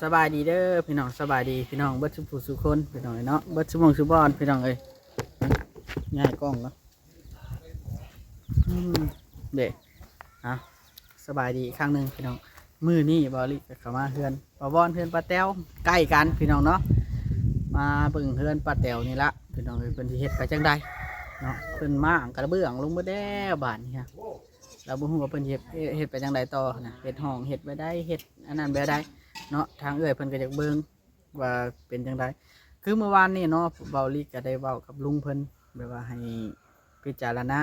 สบายดีเด้อพี่น้องสบายดีพี่น้องเบิดสุผู้สุคนพี่น้องเนาะเบิดสุมงสุบอนพี่น้องเอ้ยง่ายกล้องเนาะอืมเด็กอ่ะสบายดีอีกครั้งหนึ่งพี่น้องมือนี่บอลิเข้ามาเฮือนปะบอนเฮือนปลาแต้วใกล้กันพี่น้องเนาะมาเบิ่งเฮือนปลาแต้วนี่ละพี่น้องเอ้ยเป็นที่เฮ็ดไปจังใดเนาะเพิ่นมาอ่างกระเบื้องลงมาแด้บานนี่ฮะเราบ่ฮู้ว่าเพิ่นเฮ็ดไปจังใดต่อนะเฮ็ดห้องเฮ็ดไปได้เฮ็ดอันนั้นไปได้ เนาะทางเอื้อยเพิ่นก็อยากเบิ่งว่าเป็นจังไดคือเมื่อวานนี่เนาะเบาลีก็ได้เว้ากับลุงเพิ่นแบบว่าให้พิจารณา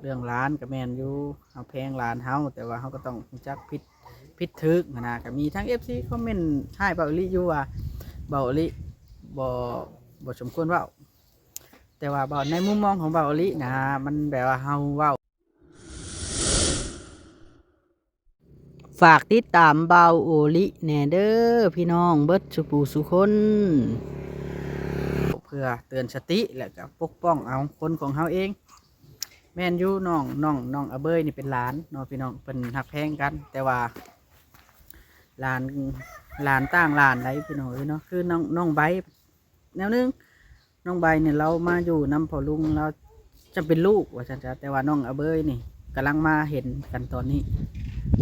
เรื่องร้านก็แม่นอยู่เฮาแพงร้านเฮาแต่ว่าเฮาก็ต้องรู้จักผิดถึกนะก็มีทั้ง FC คอมเมนต์ให้เบาลีอยู่ว่าเบาลีบ่บ่สมควรเว้าแต่ว่าเบาในมุมมองของเบาลีนะมันแบบว่าเฮาเว้า ฝากติดตามเบาโอลิแหน่เด้อพี่น้องเบิดสุปูสุคนเพื่อเตือนสติและก็ปกป้องเอาคนของเขาเองแม่นอยู่น้องอาเบยนี่เป็นหลานเนาะพี่น้องเป็นหักแพงกันแต่ว่าหลานหลานต่างหลานไรพี่น้องเนาะคือน้องใบแนวนึงน้องใบเนี่ยเรามาอยู่น้ำพอลุงเราจะเป็นลูกว่าฉันจะแต่ว่าน้องอาเบยนี่กำลังมาเห็นกันตอนนี้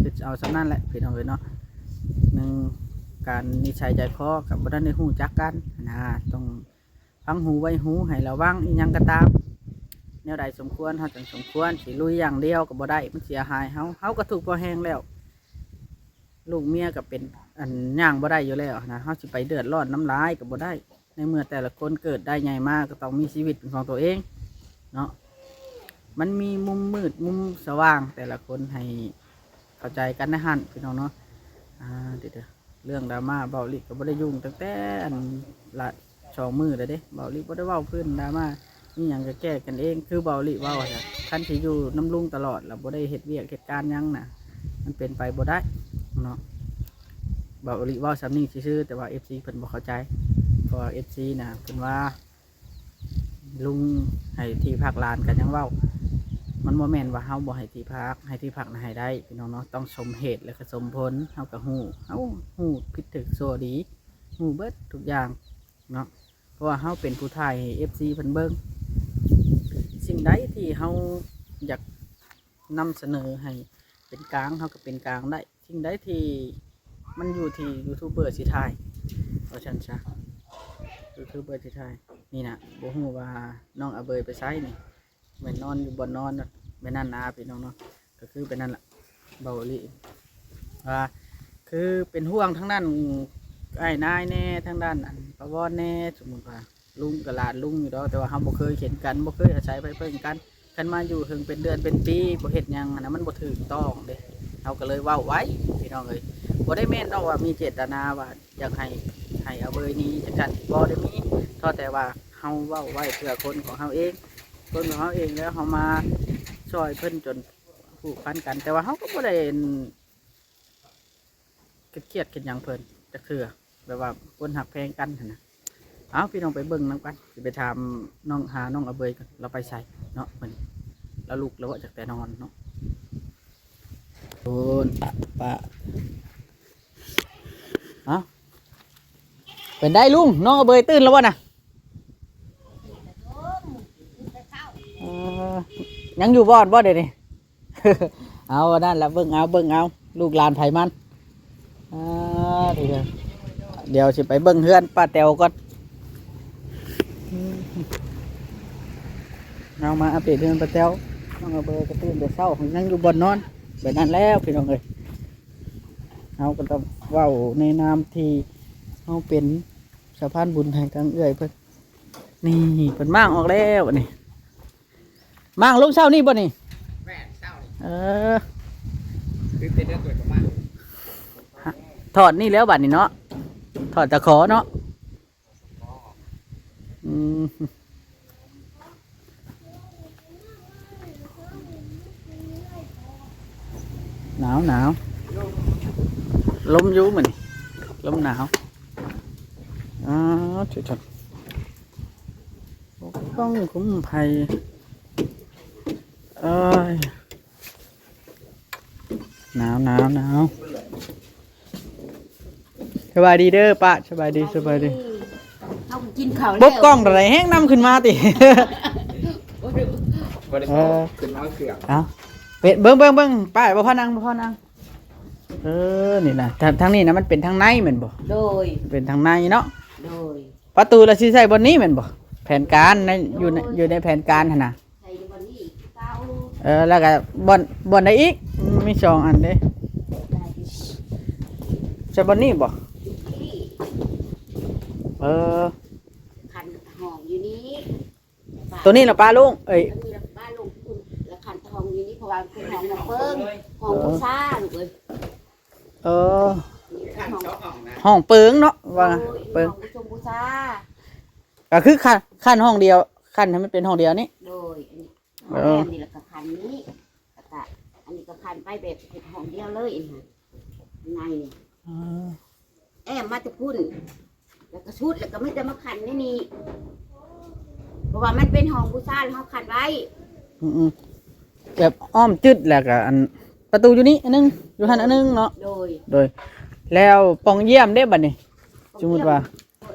คือเอาสำนั่นแหละพี่น้องเนาะหนึ่งการนิสัยใจคอกับบ้านในหูจักกันนะต้องฟังหูไว้หูให้ระวังอีกยังก็ตามแนวใดสมควรเขาจังสมควรสิลุยอย่างเดียวกับบ่ได้มันเสียหายเขาก็ถูกพอแห้งแล้วลูกเมียกับเป็นอันย่างบ่ได้อยู่แล้วนะเขาสิไปเดือดร้อนน้ำลายกับบ่ได้ในเมื่อแต่ละคนเกิดได้ใหญ่มากก็ต้องมีชีวิตเป็นของตัวเองเนาะมันมีมุมมืดมุมสว่างแต่ละคนให้เข้าใจกันนะฮั่นพี่น้องเนาะเดี๋ยวเรื่องดราม่าเบาลิก็บ่ได้ยุ่งตั้งแต่ละ2 มื้อเลยเด้เบาลิบ่ได้เว้าพื้นดราม่านี่ยังจะแก้กันเองคือเบาลิเว้าจ้ะคันที่อยู่น้ำลุงตลอดแล้วบ่ได้เฮ็ดเวียกเหตุการณ์ยังน่ะมันเป็นไปบ่ได้เนาะเบาลิเว้าซ้ำนี่ซื่อๆแต่ว่า FC เพิ่นบ่เข้าใจเพราะว่า FC น่ะเพิ่นว่าลุงให้ที่พักลานกันยังเว้ามันโมเมนต์ว่าเฮาบ่ให้ที่พักนะให้ได้พี่น้องเนาะต้องสมเหตุและก็สมผลเฮากับฮู้ผิดถูกโซดีฮู้เบิดทุกอย่างเนาะเพราะว่าเฮาเป็นผู้ถ่าย FC เพิ่นเบิ่งสิ่งใดที่เฮาอยากนำเสนอให้เป็นกลางเฮาก็เป็นกลางได้สิ่งใดที่มันอยู่ที่ยูทูบเบอร์สิถ่ายเพราะฉะนั้นซะยูทูบเบอร์สิถ่ายนี่นะบ่ฮู้ว่าน้องอาเบยไปไสนี่แม่นนอนอยู่บนนอนไปนั่นนาพี่น้องเนาะก็คือเป็นนั่นแหละเบาลีคือเป็นห่วงทั้งด้านไอ้นายแน่ทั้งด้านอันประวอนแน่สมมติว่าลุงกับหลานลุงอยู่ดอกแต่ว่าเขาบ่เคยเห็นกันบ่เคยอาศัยไปเพิ่งกันกันมาอยู่ถึงเป็นเดือนเป็นปีบ่เห็นยังนะมันบ่ถูกต้องเด้เขาก็เลยเว้าไว้พี่น้องเลยบ่ได้แม่นดอกว่ามีเจตนาว่าอยากให้เอาเบยนี้จัดการบ่ได้มีเท่าแต่ว่าเขาเว้าไว้เพื่อคนของเขาเองคนของเขาเองแล้วเขามาช่วยเพิ่นจนผูกพันกันแต่ว่าเขาก็บ่ได้เครียดกันอย่างเพิ่นจะคือแบบว่าคนหักแพงกันนะเอาพี่น้องไปเบิ่งน้ำกันไปถามน้องน้องอาเบยกันเราไปใส่เนาะมันแล้วลูกแล้วว่าจากแต่นอนเนาะโอ้ปะเอาเป็นได้ลุงน้องอาเบยตื่นแล้ววะน่ะยังอยู่บ่อนบ่เดี๋ยวนี้ เอานั่นแหละเบิ่งเอาลูกหลานไผมันเดี๋ยวสิไปเบิ่งเฮือนป้าแตวก่อนเอามาอัปเดตเรื่องป้าแตวน้องเอาเบอร์กระตื้นแต่เศร้านั่งอยู่บนนอนแบบนั้นแล้วพี่น้องเลยเอาก็ต้องเว้าในนามที่เอาเป็นสะพานบุญแห่งทางเอื้อยเพิ่นนี่เพิ่นมั่งออกแล้วนี่มั่งลงเช้านี่บ่นี่แม่เศร้าคือเป็นเรื่องตัวกับมาถอดนี่แล้วบัดนี่เนาะถอดตะขอเนาะหนาวลมอยู่เหมือนลมหนาวจุดต้องคุ้มภัยหนาว สบายดีเด้อป้าสบายดีสบายดี เอากินข้าว บกกล้องอะไรแห้งนำขึ้นมาติ บ่ได้ขึ้นมาเสือก เอาเป็ดเบิ่งป้าบ่พอนั่งบ่พอนั่งนี่นะทางนี้นะมันเป็นทางในแม่นบ่ โดย เป็นทางในเนาะ โดย ประตูละสิใส่บนนี้แม่นบ่แผนการในอยู่ในแผนการหั่นน่ะ ใส่บนนี้เก้า แล้วก็บ่อนใดอีกมีสองอันเด้ ได้ ใส่บนนี้บ่ ที่ เออ ขันห้องอยู่นี้ ตัวนี้ล่ะป้าลุงเอ้ย มีบ้านลงคุณแล้วขันห้องอยู่นี้เพราะว่าเป็นห้องน้ำเปิ้งห้องผู้ชายลูกเอ้ย เออ ขั้นสองห้องนะ ห้องเปิงเนาะว่าเปิง ห้องผู้ชมผู้ชาย ก็คือขั้นห้องเดียวขั้นให้มันเป็นห้องเดียวนี่ โดยอันนี้ห้องแรมนี่แล้วก็ขันนี้แล้วก็อันนี้ก็ขันไปแบบเป็นห้องเดียวเลยอีกฮะในนี่ แอมมาจะพุ่นแล้วก็ชุดแล้วก็ไม่จะมาขันไม่นี่เพราะว่ามันเป็นห้องผู้ชายเขาขันไว้ อืมแบบอ้อมจึดแล้วก็อันประตูอยู่นี่อันนึงอยู่หันอันนึงเนาะ โดย แล้วปองเยี่ยมได้บัดนี้ สมมุติว่า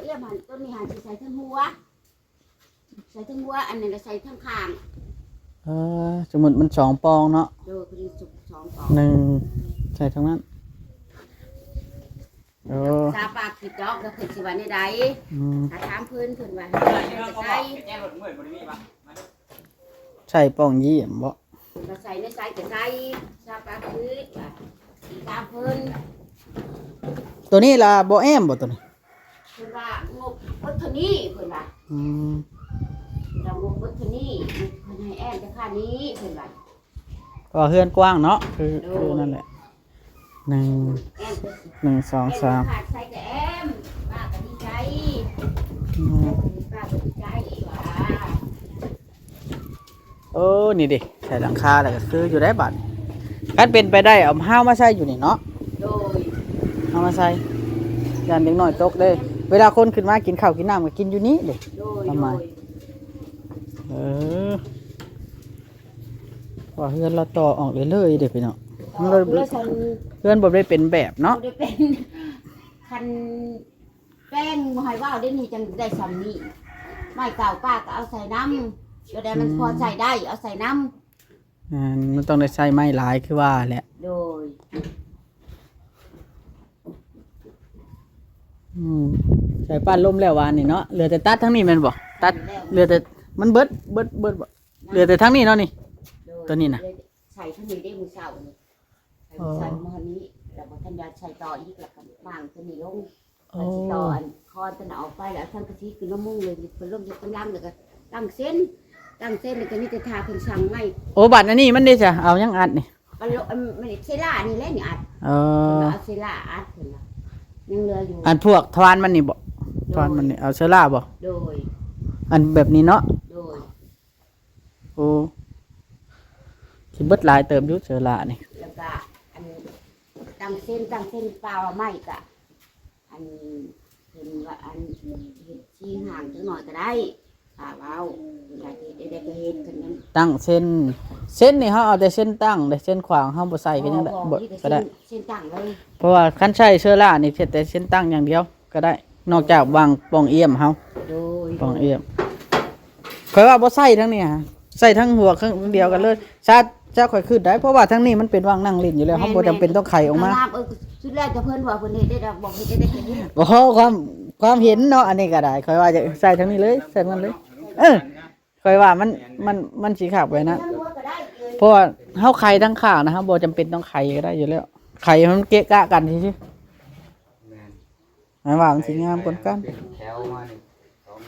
เอี้ยมหันต้นนี้หันสิใส่ทั้งหัวใส่ทั้งหัวอันนี้ก็ใส่ทั้งคาง สมมุติมันสองปองเนาะ โดยคือสุกสองปอก หนึ่งใส่ทั้งนั้นโอ้ ตาปากขีดดอกก็คือสิวันในใด อืม ถ้าถามเพื้นเพื้นว่าใส่ แจ้งรถมืดบ่ได้มีปะ ใส่ปองเยี่ยมบ่ ก็ใส่ในใส่ก็ใส่ตาปากขีดว่าตามเพื้น ตัวนี้ล่ะบ่แอมบ่ตัวนี้ เพื้นว่างบพุทธนี้เพื้นว่า อืม เรางบพุทธนี้เพื้นให้แอมจะค่านี้เพื้นว่า ก็เฮือนกว้างเนาะคือนั่นแหละหนึ่ง แอม หนึ่งสองสาม ขาดใส่กับแอมป้าก็ดีใจ อืม ป้าก็ดีใจว่า โอ้นี่ดิใส่หลังคาแล้วก็คืออยู่ได้บัดคันเป็นไปได้เอาห้าวมาใส่อยู่นี่เนาะ โดย เอามาใส่ยานเด็กน้อยตกเด้เวลาคนขึ้นมากินข้าวกินน้ำก็กินอยู่นี้เด้ โดย ทำไม เออว่าเฮือนเราต่อออกเรื่อยๆเด็กพี่เนาะ โดยเพื่อฉัน เฮือนบ่ได้เป็นแบบเนาะ ได้เป็นคันแป้งหอยว่าวได้นี่จังได้ซ้ำนี่ไม่เก่าป้าก็เอาใส่น้ำก็ได้มันพอใส่ได้เอาใส่น้ มันต้องได้ใช้ไม้หลายคือว่าแหละ ำโดย ใส่ป้านล่มแล้ววานนี่เนาะเหลือแต่ตัดทั้งนี้แม่นบ่ตัดเหลือแต่มันเบิดบ่เหลือแต่ทั้งนี้เนาะนี่ โดย ตัวนี้น่ะ ใส่ท่านี้ได้มือเสานี่ใส่มือนี้แล้วพอท่านยาใส่ต่ออีกแล้วก็วางตัวนี้ลง โอ้ ต่ออันคอท่านเอาไปแล้วท่านกะทิคือน้ำมุ่งเลยเป็นร่มจะกำลังเลยก็ตั้งเส้นแล้วก็นี่จะทาเพิ่นสั่งไม่ โอ้บัตรอันนี้มันได้จ้ะเอายังอัดนี่ มันเซล่านี่แหละนี่อัด เออ เอาเซล่าอัดเพิ่นว่ายังเหลืออยู่ อันพวกทวารมันนี่บ่ทวารมันนี่เอาเชอร่าบ่ โดย อันแบบนี้เนาะ โดย โอ้สิเบิดหลายเติมอยู่เชอร่านี่ แล้วก็อันตั้งเส้นเปล่าไม่กะอันเพิ่นว่าอันเฮ็ดชี้ห่างจังหน่อยก็ได้ถ้าเอาอยากเฮ็ดได้ก็เฮ็ดกันนั้น ตั้งเส้นนี่เฮาเอาแต่เส้นตั้งแต่เส้นขวางเฮาบ่ใส่ก็ยังได้บ่ก็ได้ เส้นตั้งเลย เพราะว่าคันใช้เชอร่านี่เฮ็ดแต่เส้นตั้งอย่างเดียวก็ได้ นอกจากวางปองเอี่ยมเฮา โดย ปองเอี่ยมข่อยว่าบ่ใส่ทั้งนี้ฮะใส่ทั้งหัวข้างเดียวกันเลยชาจะข่อยขึ้นได้เพราะว่าทั้งนี้มันเป็นวางนั่งเล่นอยู่แล้วเฮาบ่จำเป็นต้องไขออกมา สุดแรกจะเพิ่นว่าเพิ่นเฮ็ดได้บอกเฮ็ดได้แค่นี้ บ่ความเห็นเนาะอันนี้ก็ได้ข่อยว่าจะใส่ทั้งนี้เลยใส่มันเลย ข่อยว่ามันสิคักไว้นะ ทั้งหัวก็ได้เลย เพราะว่าเฮาไข่ทั้งข้างนะครับบ่จำเป็นต้องไข่ก็ได้อยู่แล้วไข่มันเกะกะกันซื่อ แม่น ๆหมายว่ามันสิงามกว่ากัน เป็นแถวมานี่สอง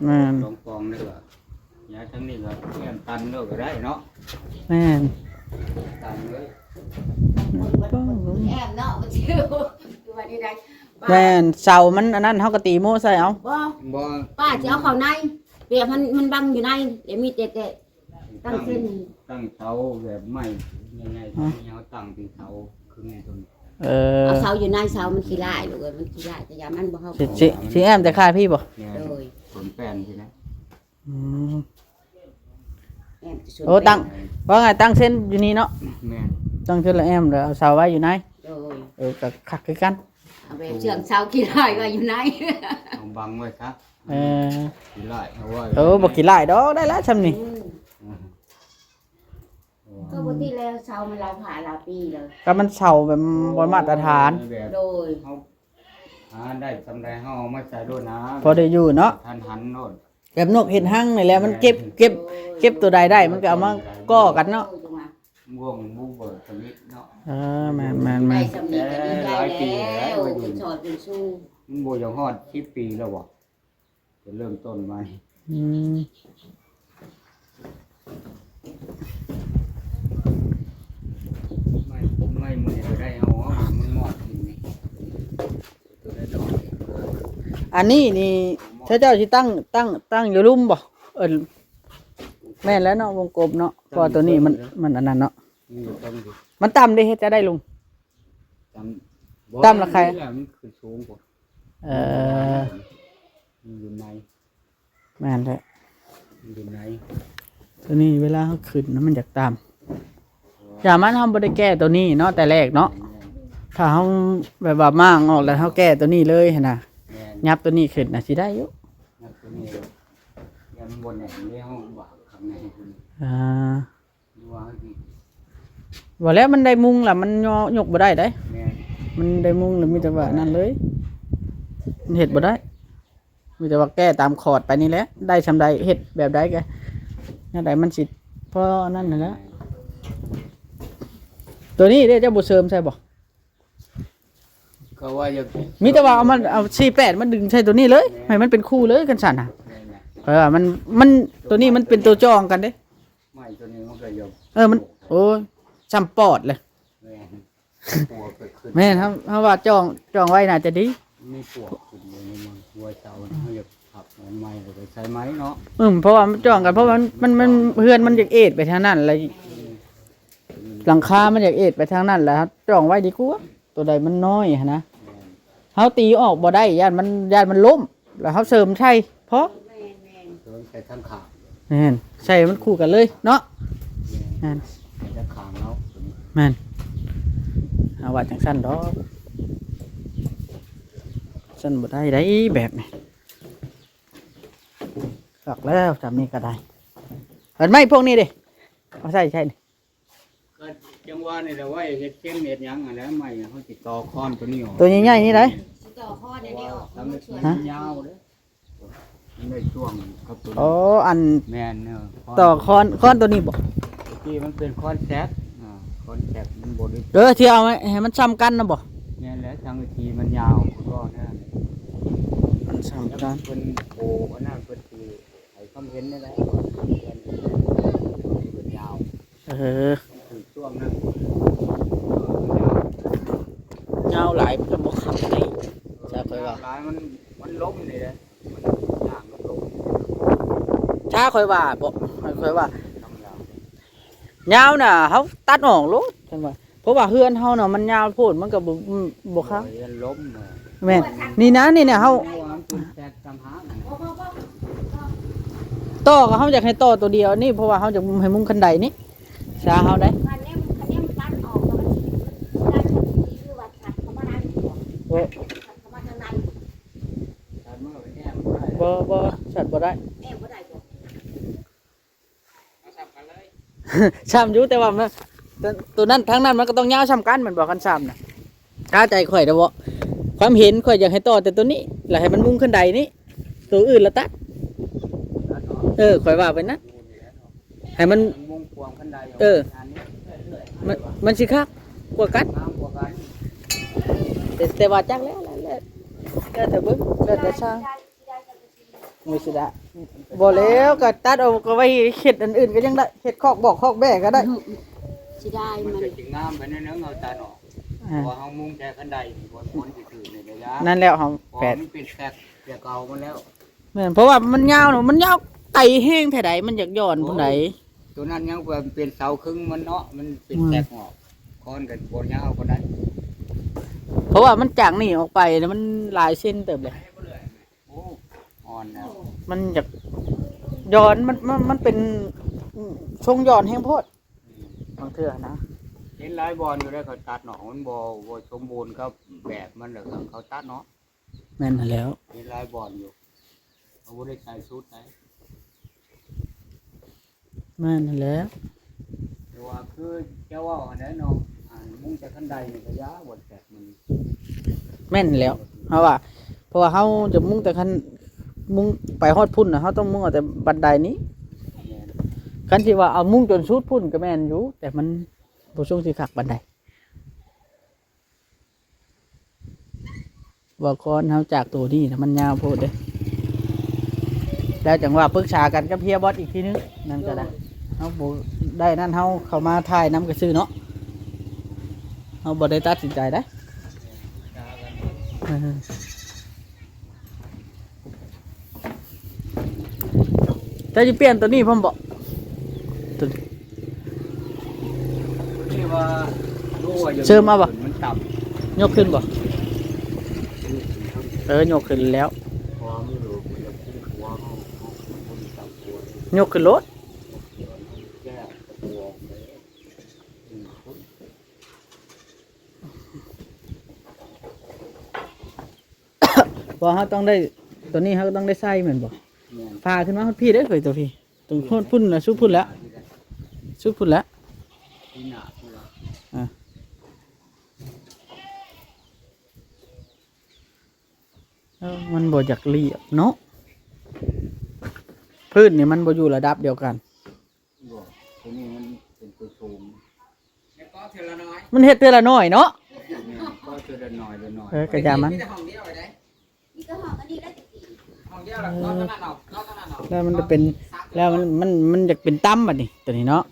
แม่น สองปองนี่ก็ย้ายทั้งนี้ก็เลี่ยนตันด้วยก็ได้เนาะ แม่น ตันเลย แอมเนาะมันชื่อว่านี่ได้ แม่นเสามันอันนั้นเฮาก็ตีโม่ใส่เอา บ่ บ่ ป้าจะเอาเข้าในเปียมันบังอยู่ในเดี๋ยวมีแต่ตั้งเส้น ตั้งเสาแบบไม้ยังไงที่เฮาตั้งที่เสาคือในตรงนี้ เอาเสาอยู่ในเสามันขี้ลายลูกเอ้ยมันขี้ลายแต่ยามันบ่เข้า สิแอมแต่ค่าพี่บ่ เนี่ย โดย สวนแป้นใช่ไหม อืม แอมจะสวน โอ้ตั้งว่าไงตั้งเส้นอยู่นี่เนาะ แม่น ตั้งเส้นละแอมแล้วเอาเสาไว้อยู่ไหน โดย ก็คักคือกัน เอาไปเชืองเสากี่ร้อยก็อยู่ไหน เอาบังไว้ครับ เออ กี่ไร่เอาไว้ บ่กี่หลายดอกได้แล้วซำนี่ ก็บ่ที่แล้วเสามันเราผ่าเราปีเลย ก็มันเช่าแบบบ่มาตรฐาน แบบ โดย เฮาหาได้สำไรเฮาเอามาใส่ด้วยนะ พอได้อยู่เนาะ ทันหันโน่น แบบนกเห็ดหั่งนี่แหละมันเก็บตัวใดได้มันก็เอามาก่อกันเนาะ ง่วงบูเบิดสมิทเนาะ แม่น ได้สำนีก็ดีใจแล้วเป็นชอดเป็นสู้ มันบ่ยังฮอด10ปีแล้วบ่จะเริ่มต้นใหม่ อืม ไม่ผมไม่มื้อนี้ก็ได้เอามันหมอดกินนี่ตัวได้ดอก อันนี้นี่ถ้าเจ้าสิตั้งอยู่ลุ่มบ่แม่นแล้วเนาะวงกลมเนาะเพราะตัวนี้มันอันนั้นเนาะ นี่อยู่ต้นดิ มันต่ำได้เฮ็ดจะได้ลุง ตำ ตำละใคร มันขึ้นสูงกว่า มันอยู่ใน แม่นแท้ มันอยู่ใน ตัวนี้เวลาเขาขึ้นนะมันอยากตามอย่ามันเฮาบ่ได้แก้ตัวนี้เนาะแต่แรกเนาะถ้าเฮาแบบว่ามางออกแล้วเฮาแก้ตัวนี้เลยหั่นน่ะ แม่น ยับตัวนี้ขึ้นน่ะสิได้อยู่ นักตัวนี้ยันบนเนี่ยเรียกห้องบ่าข้างในคุณ อ่า ดูว่าที่ ว่าแล้วมันได้มุงล่ะมันยกบ่ได้เด้ แม่น มันได้มุงแล้วมีแต่ว่านั่นเลยมันเฮ็ดบ่ได้มีแต่ว่าแก้ตามคอร์ดไปนี่แหละได้ซำใดเฮ็ดแบบใดก็นั่นใดมันสิพอนั่นน่ะแหละตัวนี้เด้เจ้าบ่เสริมใช่บ่ ก็ว่าจะ มีแต่ว่าเอา48มันดึงใช่ตัวนี้เลยให้มันเป็นคู่เลยกันสั่นน่ะ แม่นนะ เพราะว่ามันตัวนี้มันเป็นตัวจองกันเด้ ไม่ตัวนี้มันก็ยก มันโอ้ยซ้ำปอดเลย แม่นปวดเกิดขึ้น แม่นครับเพราะว่าจองไว้น่าจะดี มีปวดขึ้นเลยมันหัวเสาเขาอยากขับมันไม้เลยใช้ไม้เนาะ เพราะว่ามันจองกันเพราะว่ามันเพื่อนมันอยากเอ็ดไปทางนั้นเลยหลังคามันอยากเอ็ดไปทางนั้นแหละครับจองไว้ดีกว่าตัวใดมันน้อยหั้นนะ แม่น เฮาตีออกบ่ได้ย่านมันล้มแล้วเฮาเสริมใช่เพราะ ตัวใช้ทั้งขา แม่นใช่มันคู่กันเลยเนาะ แม่น แม่น ใช้ทั้งขาเนาะตัวนี้ แม่นเอาว่าจังซั่นดอกซั่นบ่ได้ได้แบบนี้สักแล้วจำนี้ก็ได้เห็นไหมพวกนี้ดิเอาใช่นี่ ก็จังว่านี่แหละว่าเฮ็ดเช่นเฮ็ดหยังอันนั้นใหม่เขาติดต่อค้อนตัวนี้ออก ตัวใหญ่ๆนี่ได้ ต่อข้อเดี๋ยวนี้ออก ทำให้มันยาวเลยมันได้ช่วงครับตัว อ๋ออัน แม่นเนอะ ต่อคอนตัวนี้บ่ ที่มันเป็นคอนแซกคอนแซกมันบริ ที่เอาไว้ให้มันซ้ำกันนะบ่ แม่นแล้วทางวิธีมันยาวก็นั่น มันซ้ำ แล้ว กัน เป็นโผอันนั้นเป็นคือไอ้คำเห็นนี่แหละเป็นยาว คือช่วงนั้น ยาวหลายมันก็บ่ขับได้ใช่ค่อยว่า หลายมันล้มนี่แหละมันยางมันล้ม ช้าค่อยว่าบ่ค่อยว่า ธรรมดาย าวน่ะเฮาตัดออกโลดจังว่าเพราะว่าเฮือนเฮาน่ะมันยาวโพดมันก็บ่ครับ มันล้มเลย แม่นนี่นะนี่เนี่ยเฮา มันเป็นแซกต่างหาก ต่อก็เฮาอยากให้ต่อตัวเดียวนี่เพราะว่าเฮาจะให้มุงคันใดนี่ช้าเฮาได้ คันนี้มันตัดออกแล้วมันตัดคือว่าตัดเข้ามาได้หัว บ่ ตัดเข้ามาทางใน แต่เมื่อไปแก้มันได้ บ่ชัดบ่ได้ แม่บ่ได้บ่ มาสับกันเลย ซ้ำอยู่แต่ว่ามันตัวนั้นทางนั้นมันก็ต้องยาวซ้ำกันเหมือนบ่กันซ้ำน่ะถ้าใจข่อยเด้อบ่ความเห็นข่อยอยากให้ต่อแต่ตัวนี้แล้วให้มันมุงคันใดนี่ตัวอื่นละตัดข่อยว่าไปนะให้มัน มุงพวงกันได้ มันสิคักกว่ากัน น้ำกว่ากัน แต่ว่าจักแล้วแต่เบิ่งแต่ช่างไม่สิได้บ่แล้วก็ตัดเอาก็ไว้เฮ็ดอันอื่นก็ยังได้เฮ็ดคอกบอกคอกแบ่ก็ได้ สิได้ มัน มัน จะจิงงามไปเนื้อเอาตาออกพอเฮามุงแจกันได้บนคนที่ถือในระยะ นั่นแล้วเฮา พอ แปด มันเป็นแซกเสียเก่ามันแล้ว แม่นเพราะว่ามันยาวเนาะมันยาวไตแห้งแท้ใดมันอยากย้อนผู้ใด ตัวนั้นยังเป็นเสาครึ่งมันเนาะมันเป็นแซกออกค้อนกันบนยาวก็ได้ เพราะว่ามันจากนี่ออกไปแล้วมันหลายเส้นเติบเลย โอ้อ่อนนะ มันอยากย้อนมันเป็นช่วงย้อนแห้งโพดบางเทื่อนะ เจ๊ เห็นหลายบอลอยู่ได้เขาตัดเนาะมันบ่สมบูรณ์ครับแบบมันแล้วก็เขาตัดเนาะ แม่นแล้ว เห็นหลายบอลอยู่เขาบ่ได้ใส่ชุดไหน แม่นแล้ว แต่ว่าคือเจ้าว่าอันนั้นเนาะมุ้งจากขั้นใดนี่ก็ยาบดแตกมัน แม่นแล้วเพราะว่าเฮาจะมุ่งแต่มุ่งไปฮอดพุ่นน่ะเฮาต้องมุ่งเอาแต่บันไดนี้ แม่น คันที่ว่าเอามุ่งจนสุดพุ่นก็แม่นอยู่แต่มันบ่ช่วงสิคักบันไดว่าก่อนเฮาจากตัวนี้นะมันยาวโพดเด้แล้วจังว่าปรึกษากันกับเฮียบอสอีกทีนึงนั่นก็ได้เฮาบ่ได้นั่นเฮาเข้ามาถ่ายนำก็ซื้อเนาะเฮาบ่ได้ตัดสินใจได้ ตากัน แต่จะเปลี่ยนตัวนี้ผมบอกตัวนี้ นี่ว่ารู้ว่าอย่าง เชิญมาบ่ มันต่ ยกขึ้นบ่ ำ ยกขึ้นแล้ว พอไม่รู้มันจะขึ้นหัวเขาคนต่ำตัวย กขึ้นรถ แก้ตัวไปคน เพราะเขาต้องได้ตัวนี้เขาต้องได้ใส่เหมือนบ่ แม่น พาขึ้นมาฮอดพี่ได้อเคยตัวพี่ตรงโคตรพุ่นนะชุบพุ่นแล้วชุบพุ่นแล้ว ที่หน้าพวกเรา มันบ่อยากเรียบเนาะพื้นนี่มันบ่อยู่ระดับเดียวกัน บอกตัวนี้มันเป็นตัวสูงแล้วก็เทละน้อย มันเฮ็ดเทื่อละน้อยเนาะ ก็เทละน้อยเละน้อย กระยามัน นี่ก็ห้องอันนี้ได้กี่ แล้วมันจะเป็นแล้วมันอยากเป็นตั้มบัดนี้ตัวนี้เนาะ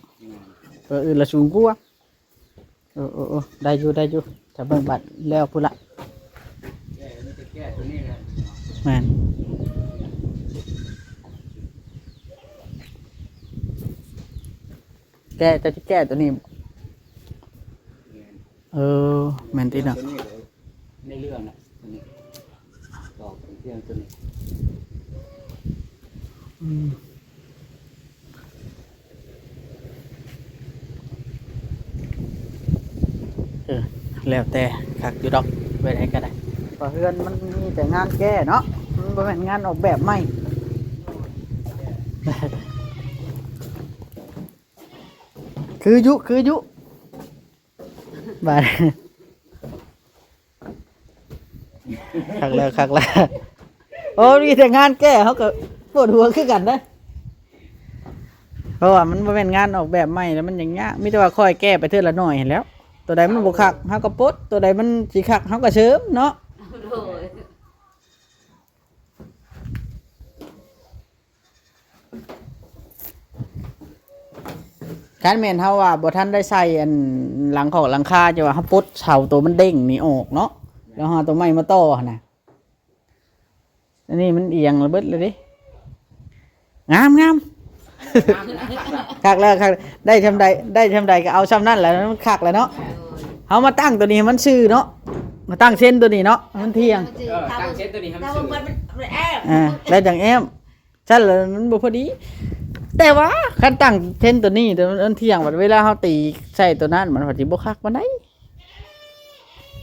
อื่นละสูงกว่าได้อยู่ถ้าเบิ่งบัดแล้วพุ่นละ แก้มันจะแก้ตัวนี้แหละ แม่นแก้จะแก้ตัวนี้ แม่นติเนาะ ตัวนี้เลยในเรื่องน่ะตัวนี้ตอกเป็นเรื่องตัวนี้ อืมแล้วแต่คักอยู่ดอกไว้ได้ก็ได้เพราะเฮือนมันมีแต่งานแก้เนาะมันบ่แม่นงานออกแบบใหม่ คือยุบาด คักแล้วโอ้มีแต่งานแก้เขาก็ปวดหัวคือกันนะเพราะว่ามันบ่แม่นงานออกแบบใหม่แล้วมันอย่างเงี้ยมีแต่ว่าค่อยแก้ไปเทื่อละหน่อยเห็นแล้ว ตัวใดมันบ่คักเฮาก็ปลดตัวใดมันสิคักเฮาก็เสริมเนาะ โดย การแม่นเฮาว่าบ่ทันได้ใส่อันหลังของหลังคาจะว่าเฮาปลดเสาตัวมันเด้งนี่ออกเนาะแล้วเฮาเอาตัวไม้มาต่อหั่นน่ะอันนี้มันเอียงระเบิดเลยดิงาม คักแล้วคักได้ชำใดก็เอาชำนั่นแหละมันคักแล้วเนาะเฮามาตั้งตัวนี้ให้มันซื่อเนาะมาตั้งเส้นตัวนี้เนาะให้มันเที่ยง ตั้งเช็ดตัวนี้ให้มันมันแอบ แล้วจังแอมซั่นแล้วมันบ่พอดี แต่ว่าคันตั้งเส้นตัวนี้ตัวมันเที่ยงบัดเวลาเฮาตีใส่ตัวนั้นมันพอสิบ่คักปานใด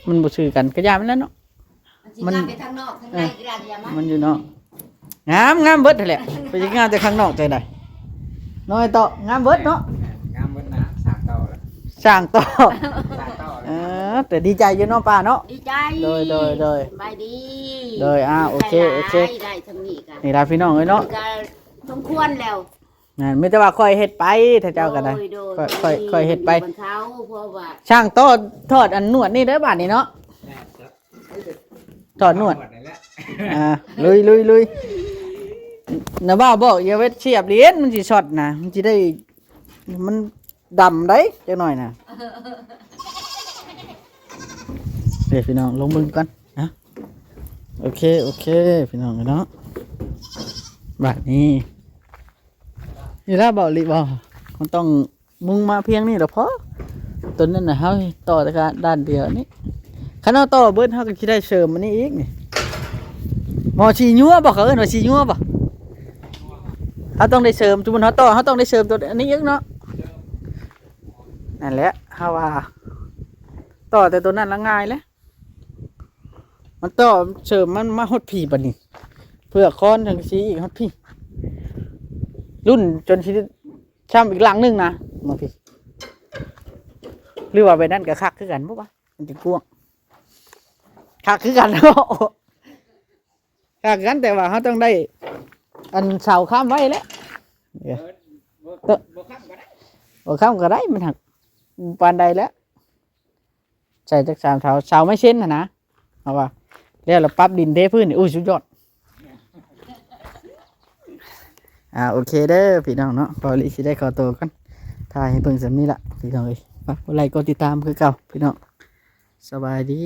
มันบ่ซื่อกันก็ย่ามันแล้วเนาะ มันไปทางนอกทางในกีฬาอย่ามา มันอยู่เนาะงามเบิดนั่นแหละไปสิงามแต่ข้างนอกใจใดน้อยต่องามเบิดเนาะ งามเบิดนะสามเต้าละ สร้างต่อ สามเต้าละ แต่ดีใจอยู่เนาะป้าเนาะ ดีใจ โดย สบายดี โอเค ได้สำนีกัน นี่ล่ะพี่น้องเอ้ยเนาะ ก็สมควรแล้ว นั่นมีแต่ว่าค่อยเฮ็ดไปถ้าเจ้าก็ได้ โดย ค่อยเฮ็ดไป บนเขาเพราะว่า ช่างต่อทอดอันนวดนี่เด้อบาดนี้เนาะทอดนวดลุยนะบ่าวบอกอย่าไปเสียบเหรียญมันสิช็อตนะมันสิได้มันดำได้จักหน่อยนะเดี๋ยวพี่น้องลงมือกันนะโอเคพี่น้องเนาะบาดนี้นี่ล่ะบ่ลิบ่มันต้องมุ่งมาเพียงนี่ล่ะพอตัวนั้นน่ะเฮาต่อแต่ด้านเดียวนี่คันเฮาต่อเบิดเฮาก็สิได้เสริมมันนี่อีกนี่หมอชีญัวบ่เขาเอิ้นว่าชีญัวบ่เขาต้องได้เสริมจุมันเขาต่อเขาต้องได้เสริมตัวอันนี้อีกเนาะนั่นแหละเฮาว่า ต่อแต่ตัวนั้นละง่ายแล้วมันต่อเสริมมันมาฮอดพี่บัดนี้เพื่อค้อนทั้งสีอีกฮอดพี่รุ่นจนชีวิตช่ำอีกหลังหนึงนะมาพี่หรือว่าไปนั่นกับคักคือกันปุ๊บวะมันจะกวงคักคือกันเนาะคักกันแต่ว่าเขาต้องได้อันเสาข้ามไว้แล้ว บ่ค้ำก็ได้ โอ้ข้ามก็ได้มันหักปานใดแล้วใส่จัก3 เสาไม่เช่นนะเอาว่าแล้วเราปรับดินเทพื้นนี่อุ้ยสุดยอดโอเคเด้อพี่น้องเนาะพอลิสิได้ขอตัวกันถ่ายให้เพิ่งสำนี้ละพี่น้องเอ้ยฝากกดไลค์กดติดตามคือเก่าพี่น้องสบายดี